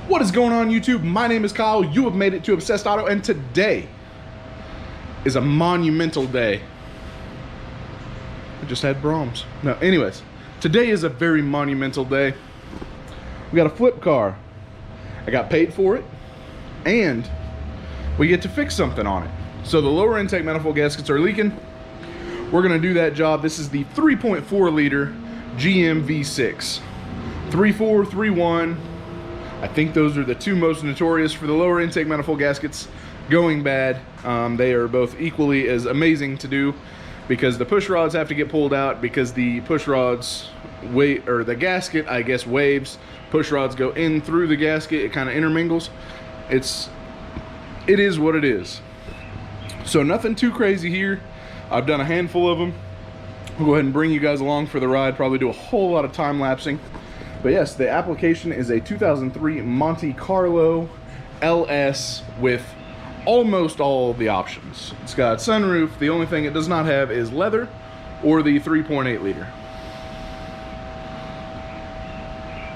What is going on, YouTube? My name is Kyle. You have made it to Obsessed Auto, and today is a monumental day. I just had Brahms. No, anyways, today is a very monumental day. We got a flip car. I got paid for it, and we get to fix something on it. So the lower intake manifold gaskets are leaking. We're gonna do that job. This is the 3.4 liter GM V6. 3.4, 3.1. I think those are the two most notorious for the lower intake manifold gaskets going bad. They are both equally as amazing to do because the push rods have to get pulled out because the push rods the gasket, I guess, waves. Push rods go in through the gasket. It kind of intermingles. It is what it is. So nothing too crazy here. I've done a handful of them. I'll go ahead and bring you guys along for the ride. Probably do a whole lot of time lapsing. But yes, the application is a 2003 Monte Carlo LS with almost all the options. It's got sunroof. The only thing it does not have is leather or the 3.8 liter.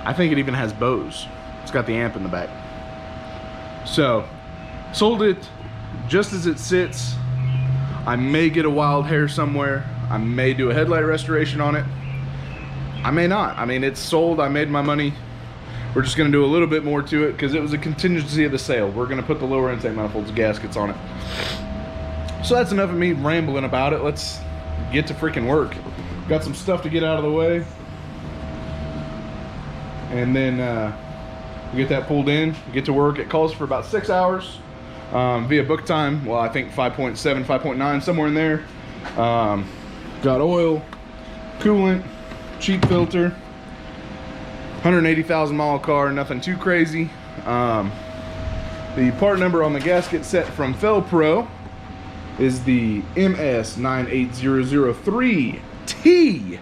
I think it even has Bose. It's got the amp in the back. So, sold it just as it sits. I may get a wild hair somewhere. I may do a headlight restoration on it. I may not. I mean, it's sold. I made my money. We're just going to do a little bit more to it because it was a contingency of the sale. We're going to put the lower intake manifolds gaskets on it. So that's enough of me rambling about it. Let's get to freaking work. Got some stuff to get out of the way. And then we get that pulled in, get to work. It calls for about 6 hours via book time. Well, I think 5.7, 5.9, somewhere in there. Got oil, coolant, cheap filter, 180,000 mile car, nothing too crazy. The part number on the gasket set from Felpro is the MS98003T.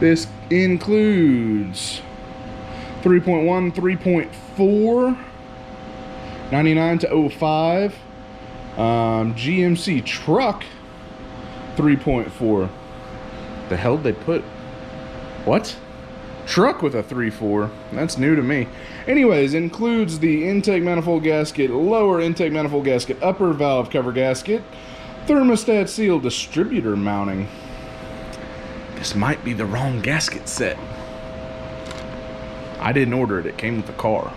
This includes 3.1, 3.4, 99 to 05, GMC truck 3.4. The hell did they put? What? Truck with a 3.4. That's new to me. Anyways, includes the intake manifold gasket, lower intake manifold gasket, upper valve cover gasket, thermostat seal, distributor mounting. This might be the wrong gasket set. I didn't order it. It came with the car.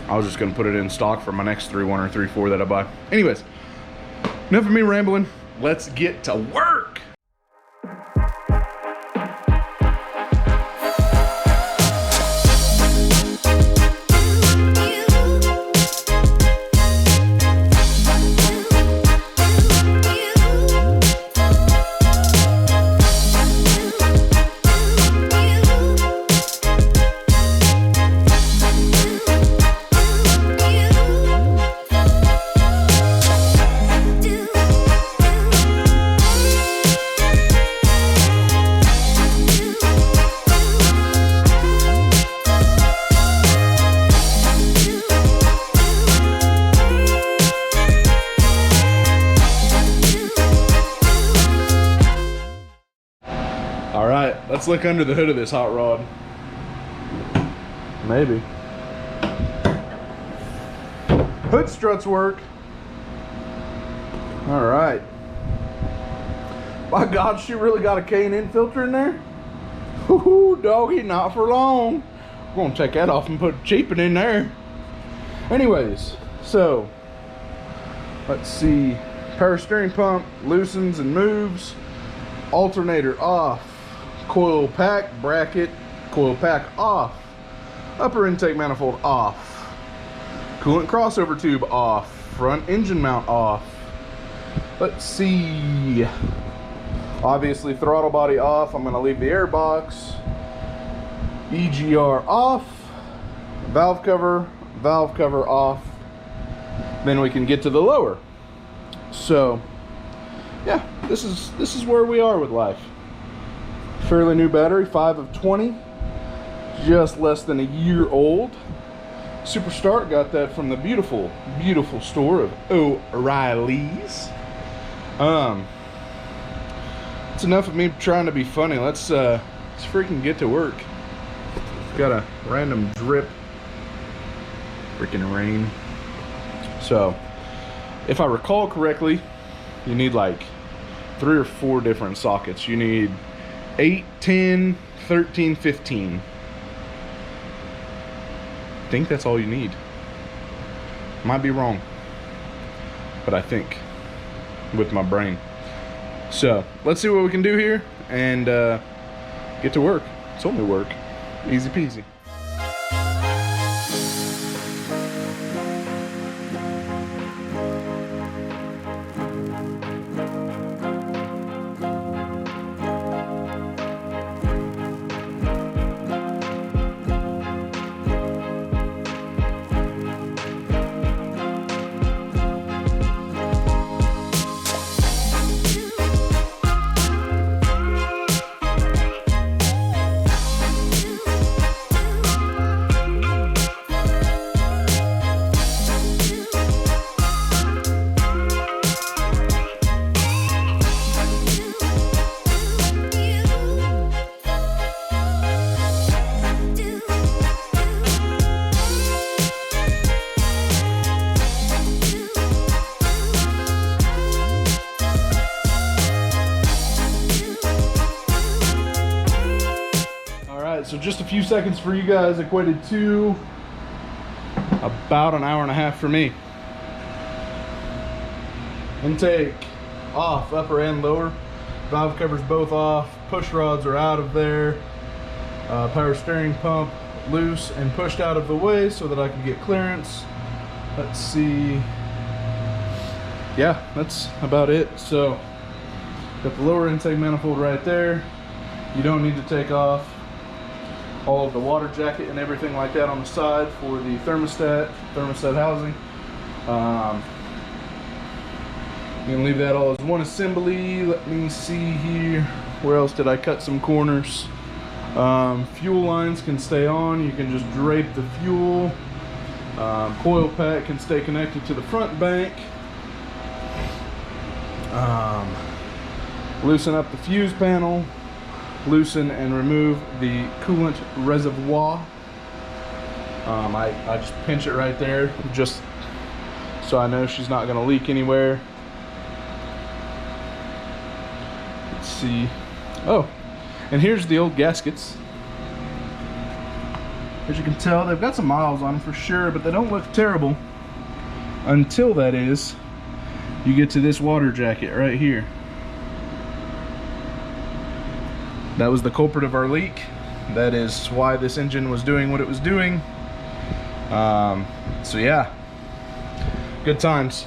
I was just going to put it in stock for my next 3.1 or 3.4 that I buy. Anyways, enough of me rambling. Let's get to work. Let's look under the hood of this hot rod. Maybe. Hood struts work. All right. By God, she really got a K&N filter in there? Whoo, doggy, not for long. I'm gonna take that off and put cheaping in there. Anyways, so let's see. Power steering pump loosens and moves. Alternator off. Coil pack bracket, coil pack off. Upper intake manifold off. Coolant crossover tube off. Front engine mount off. Let's see. Obviously throttle body off. I'm going to leave the air box. EGR off. Valve cover off. Then we can get to the lower. So yeah, this is where we are with life. Fairly new battery, 5 of 20, just less than a year old. Super Start, got that from the beautiful, beautiful store of O'Reilly's. It's enough of me trying to be funny. Let's freaking get to work. got a random drip. Freaking rain. So, if I recall correctly, you need like 3 or 4 different sockets. You need 8, 10, 13, 15. I think that's all you need. Might be wrong, but I think with my brain. So let's see what we can do here and get to work. It's only work. Easy peasy. So just a few seconds for you guys equated to about an hour and a half for me. Intake off, upper and lower. Valve covers both off. Push rods are out of there. Power steering pump loose and pushed out of the way so that I can get clearance. Let's see. Yeah, that's about it. So got the lower intake manifold right there. You don't need to take off all of the water jacket and everything like that on the side for the thermostat housing. You can leave that all as one assembly. Let me see here. Where else did I cut some corners? Fuel lines can stay on. You can just drape the fuel. Coil pack can stay connected to the front bank. Loosen up the fuse panel. Loosen and remove the coolant reservoir. I just pinch it right there just so I know she's not going to leak anywhere. Let's see. Oh, and here's the old gaskets. As you can tell, they've got some miles on them for sure, but they don't look terrible until, that is, you get to this water jacket right here. That was the culprit of our leak. That is why this engine was doing what it was doing. So yeah, good times.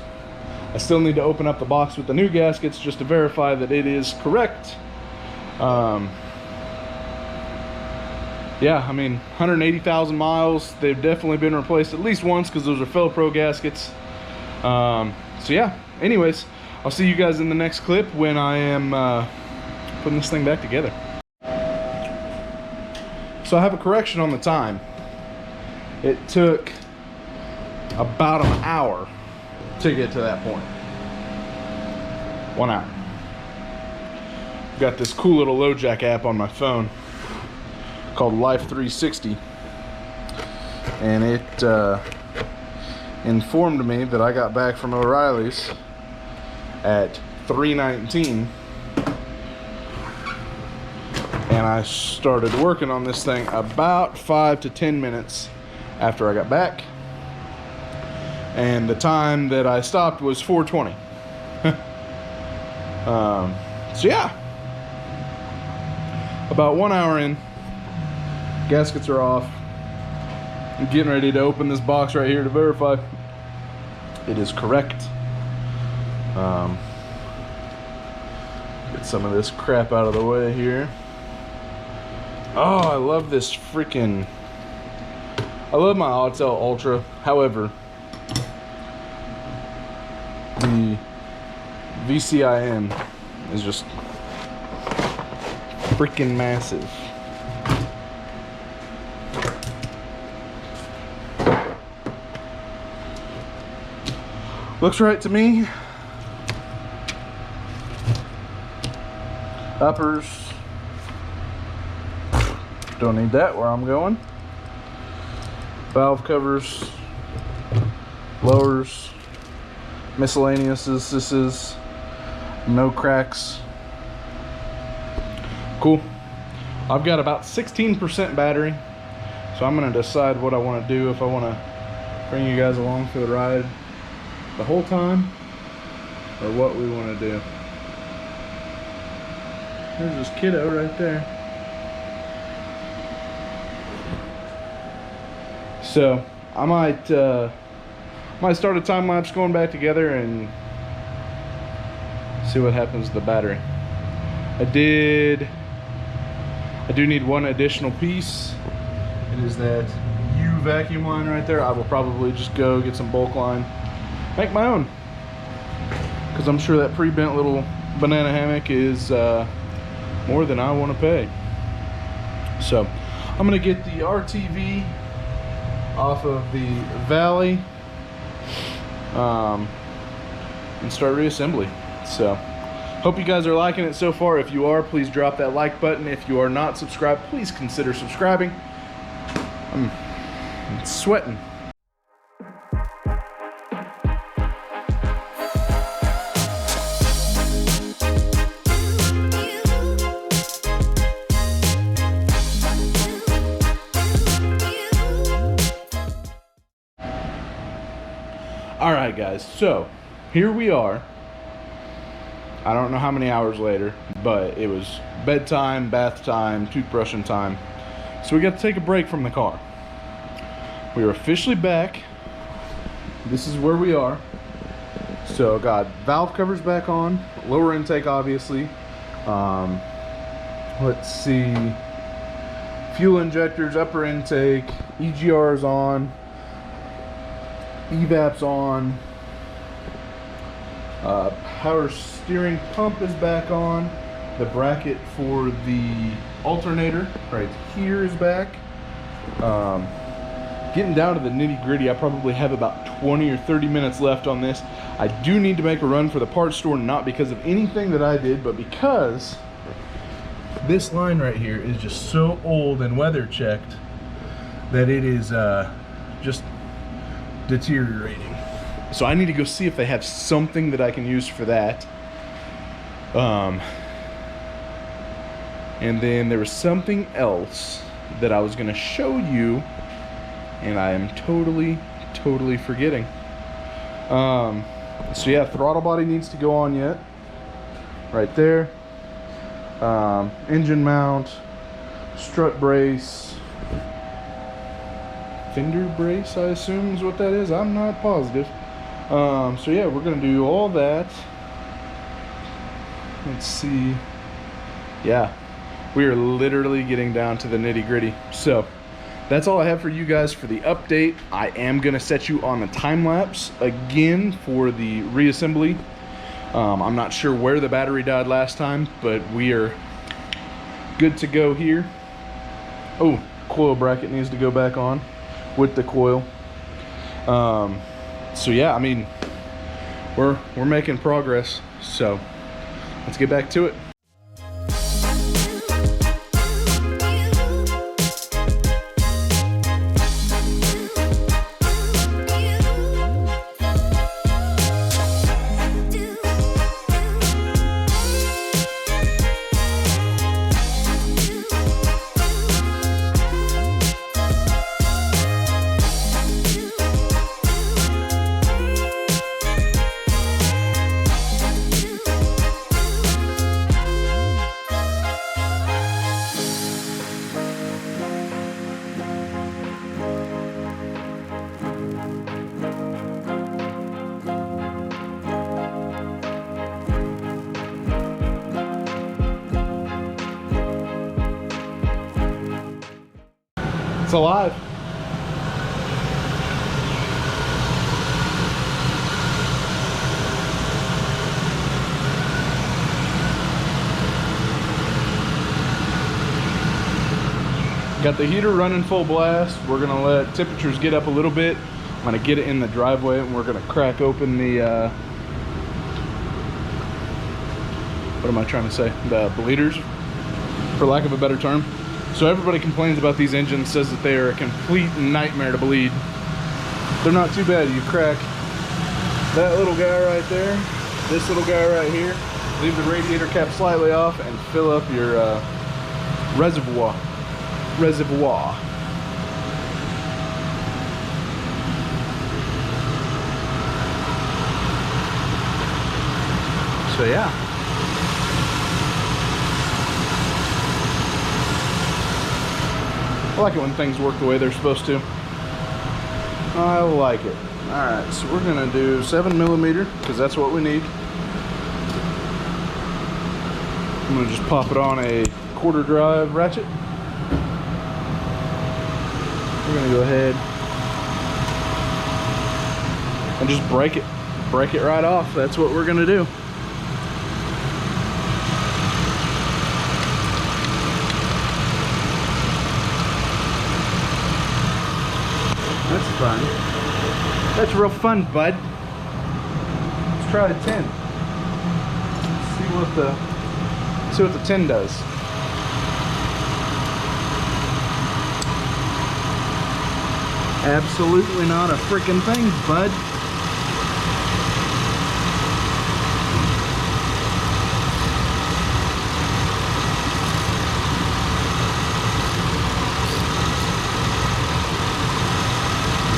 I still need to open up the box with the new gaskets just to verify that it is correct. Yeah, I mean, 180,000 miles. They've definitely been replaced at least once because those are Felpro gaskets. So yeah, anyways, I'll see you guys in the next clip when I am putting this thing back together. So I have a correction on the time. It took about an hour to get to that point. 1 hour. Got this cool little low jack app on my phone called Life 360, and it informed me that I got back from O'Reilly's at 3:19. And I started working on this thing about 5 to 10 minutes after I got back. And the time that I stopped was 4:20. So yeah, about 1 hour in, gaskets are off. I'm getting ready to open this box right here to verify it is correct. Get some of this crap out of the way here. Oh, I love this freaking... I love my Autel Ultra. However, the VCIN is just freaking massive. Looks right to me. Uppers. Don't need that where I'm going. valve covers, lowers, miscellaneous. This is no cracks. Cool. I've got about 16% battery, so I'm gonna decide what I want to do, if I want to bring you guys along for the ride the whole time or what we want to do. There's this kiddo right there. So I might start a time lapse going back together and see what happens to the battery. I do need one additional piece. It is that U vacuum line right there. I will probably just go get some bulk line, make my own, because I'm sure that pre-bent little banana hammock is more than I want to pay. So I'm gonna get the RTV off of the Valley and start reassembly. So hope you guys are liking it so far. If you are, please drop that like button. If you are not subscribed, please consider subscribing. I'm sweating. Alright guys, so here we are. I don't know how many hours later, but it was bedtime, bath time, toothbrushing time. So we got to take a break from the car. We are officially back. This is where we are. So got valve covers back on, lower intake obviously. Let's see, fuel injectors, upper intake, EGR's on, evap's on, power steering pump is back on, the bracket for the alternator right here is back. Getting down to the nitty gritty, I probably have about 20 or 30 minutes left on this. I do need to make a run for the parts store, not because of anything that I did, but because this line right here is just so old and weather checked that it is just deteriorating. So I need to go see if they have something that I can use for that. And then there was something else that I was gonna show you, and I am totally forgetting. So yeah, throttle body needs to go on yet. Right there. Engine mount, strut brace, fender brace, I assume is what that is. I'm not positive. So yeah, we're gonna do all that. Let's see. Yeah, we are literally getting down to the nitty-gritty. So that's all I have for you guys for the update. I am gonna set you on a time lapse again for the reassembly. I'm not sure where the battery died last time, but we are good to go here. Oh, coil bracket needs to go back on with the coil. So yeah, I mean, we're making progress. So let's get back to it. It's alive. Got the heater running full blast. We're gonna let temperatures get up a little bit. I'm gonna get it in the driveway and we're gonna crack open the what am I trying to say? The bleeders, for lack of a better term. So everybody complains about these engines, says that they are a complete nightmare to bleed. They're not too bad. You crack that little guy right there, this little guy right here, leave the radiator cap slightly off, and fill up your reservoir. So yeah. I like it when things work the way they're supposed to. I like it. Alright, so we're gonna do 7mm, because that's what we need. I'm gonna just pop it on a quarter drive ratchet. We're gonna go ahead and just break it right off. That's what we're gonna do. That's fun. That's real fun, bud. Let's try the 10. See what the 10 does. Absolutely not a freaking thing, bud.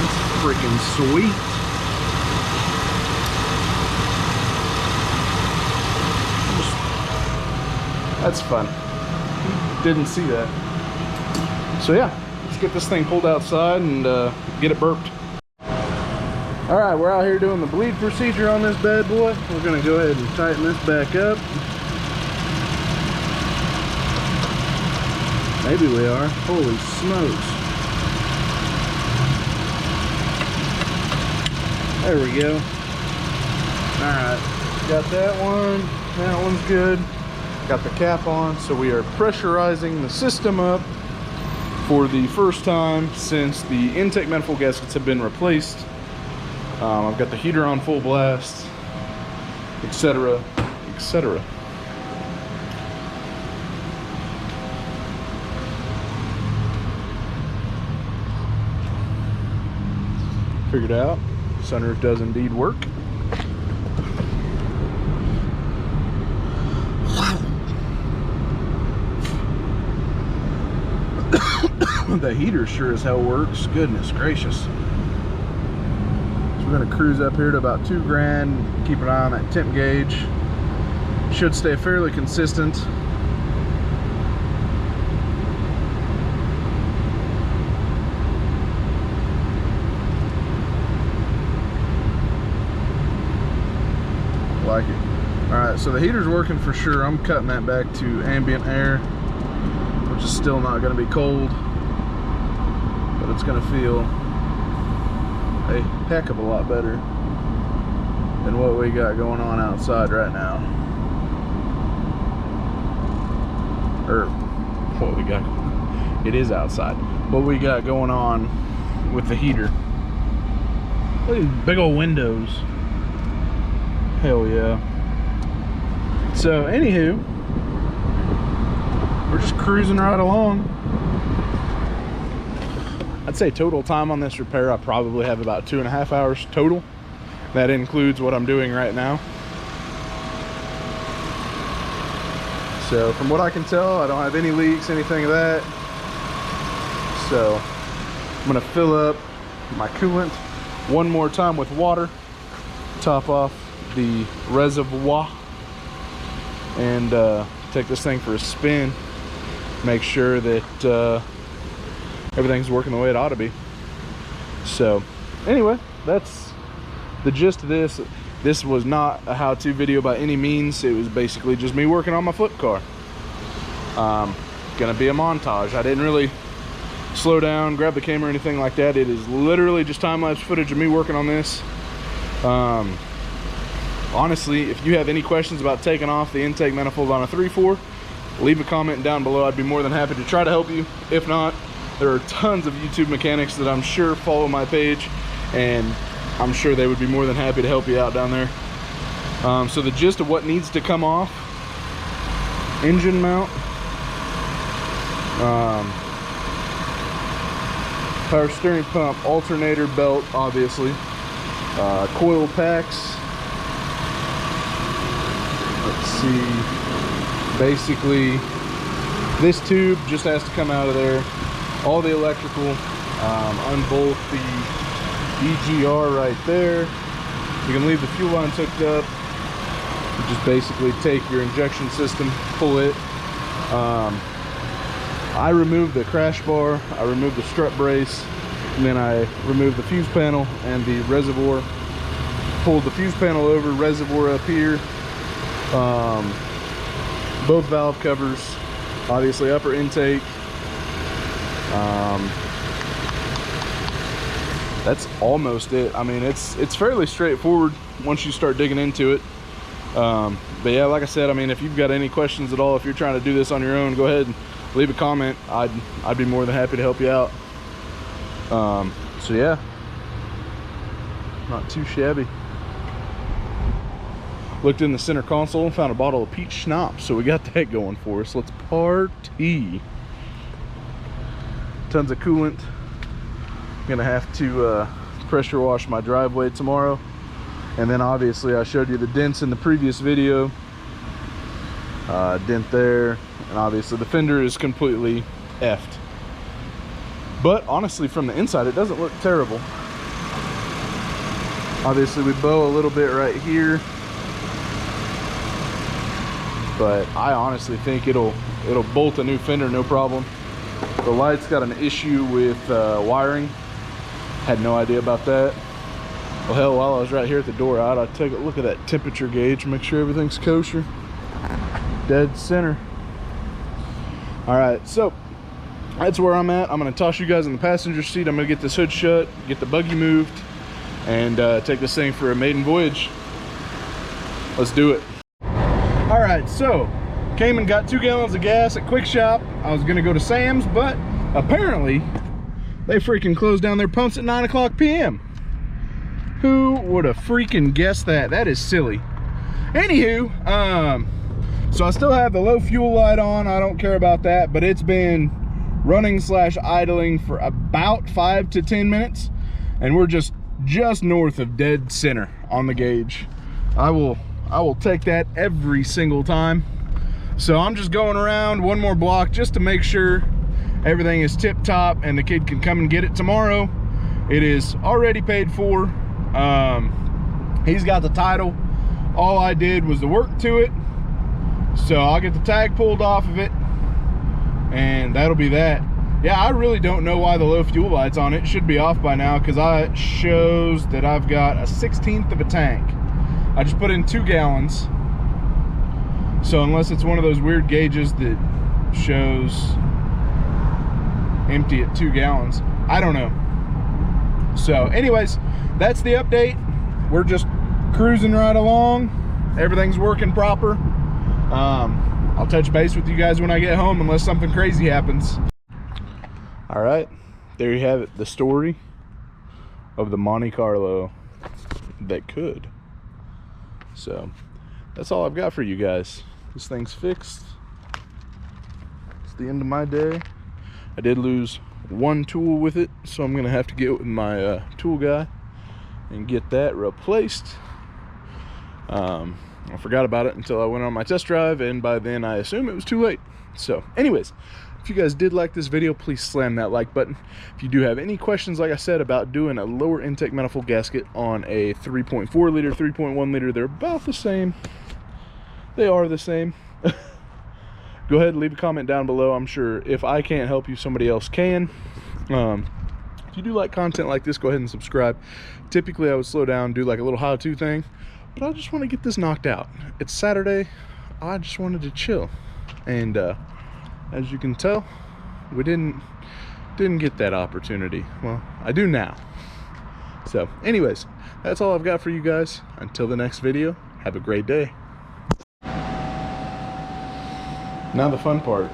That's freaking sweet. That's fun. Didn't see that. So yeah, let's get this thing pulled outside and get it burped. Alright, we're out here doing the bleed procedure on this bad boy. We're gonna go ahead and tighten this back up. Maybe we are. Holy smokes. There we go. Alright, got that one. That one's good. Got the cap on, so we are pressurizing the system up for the first time since the intake manifold gaskets have been replaced. I've got the heater on full blast, etc., etc. Figured out, sunroof does indeed work. The heater sure as hell works. Goodness gracious. So we're going to cruise up here to about $2 grand. Keep an eye on that temp gauge. Should stay fairly consistent. Like it. Alright, so the heater's working for sure. I'm cutting that back to ambient air, which is still not going to be cold. But it's going to feel a heck of a lot better than what we got going on outside right now. Or what we got, it is outside. What we got going on with the heater. Look at these big old windows. Hell yeah. So anywho, we're just cruising right along. I'd say total time on this repair, I probably have about 2.5 hours total. That includes what I'm doing right now. So from what I can tell, I don't have any leaks, anything of that. So I'm gonna fill up my coolant one more time with water, top off the reservoir, and take this thing for a spin. Make sure that everything's working the way it ought to be. So anyway, that's the gist of this. This was not a how-to video by any means. It was basically just me working on my flip car. Gonna be a montage. I didn't really slow down, grab the camera or anything like that. It is literally just time-lapse footage of me working on this. Honestly, if you have any questions about taking off the intake manifold on a 3.4, leave a comment down below. I'd be more than happy to try to help you. If not, there are tons of YouTube mechanics that I'm sure follow my page, and I'm sure they would be more than happy to help you out down there. So the gist of what needs to come off: engine mount, Power steering pump, alternator belt, obviously. Coil packs. Let's see. Basically, this tube just has to come out of there. All the electrical. Unbolt the EGR right there. You can leave the fuel lines hooked up. You just basically take your injection system, pull it. I removed the crash bar, I removed the strut brace, and then I removed the fuse panel and the reservoir. Pulled the fuse panel over, reservoir up here. Both valve covers, obviously upper intake. That's almost it. I mean, it's fairly straightforward once you start digging into it. But yeah, like I said, I mean, if you've got any questions at all, if you're trying to do this on your own, go ahead and leave a comment. I'd be more than happy to help you out. So yeah, not too shabby. Looked in the center console and found a bottle of peach schnapps, so we got that going for us. Let's party. Tons of coolant. Gonna have to pressure wash my driveway tomorrow. And then obviously I showed you the dents in the previous video. Dent there, and obviously the fender is completely effed. But honestly, from the inside, it doesn't look terrible. Obviously we bow a little bit right here, but I honestly think it'll bolt a new fender no problem. The light's got an issue with wiring. Had no idea about that. Well, hell, while I was right here at the door out, I took a look at that temperature gauge, make sure everything's kosher. Dead center. All right, so that's where I'm at. I'm gonna toss you guys in the passenger seat. I'm gonna get this hood shut, get the buggy moved, and take this thing for a maiden voyage. Let's do it. All right, so came and got 2 gallons of gas at Quick Shop. I was gonna go to Sam's, but apparently they freaking closed down their pumps at 9 p.m. Who would have freaking guessed that? That is silly. Anywho, so I still have the low fuel light on. I don't care about that, but it's been running / idling for about 5 to 10 minutes, and we're just north of dead center on the gauge. I will take that every single time. So I'm just going around one more block just to make sure everything is tip top and the kid can come and get it tomorrow. It is already paid for. He's got the title. All I did was the work to it. So I'll get the tag pulled off of it, and that'll be that. Yeah, I really don't know why the low fuel light's on. It should be off by now, because it shows that I've got a 1/16 of a tank. I just put in 2 gallons. So unless it's one of those weird gauges that shows empty at 2 gallons, I don't know. So anyways, that's the update. We're just cruising right along. Everything's working proper. I'll touch base with you guys when I get home, unless something crazy happens. All right, there you have it, the story of the Monte Carlo that could. So that's all I've got for you guys. This thing's fixed. It's the end of my day. I did lose 1 tool with it, so I'm gonna have to get with my tool guy and get that replaced. I forgot about it until I went on my test drive, and by then I assume it was too late. So anyways, if you guys did like this video, please slam that like button. If you do have any questions, like I said, about doing a lower intake manifold gasket on a 3.4 liter, 3.1 liter, they're about the same. They are the same. Go ahead and leave a comment down below. I'm sure if I can't help you, somebody else can. If you do like content like this, go ahead and subscribe. Typically I would slow down, do like a little how-to thing, but I just want to get this knocked out. It's Saturday. I just wanted to chill, and as you can tell, we didn't get that opportunity. Well, I do now. So anyways, that's all I've got for you guys. Until the next video, have a great day. Now the fun part,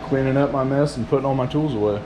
cleaning up my mess and putting all my tools away.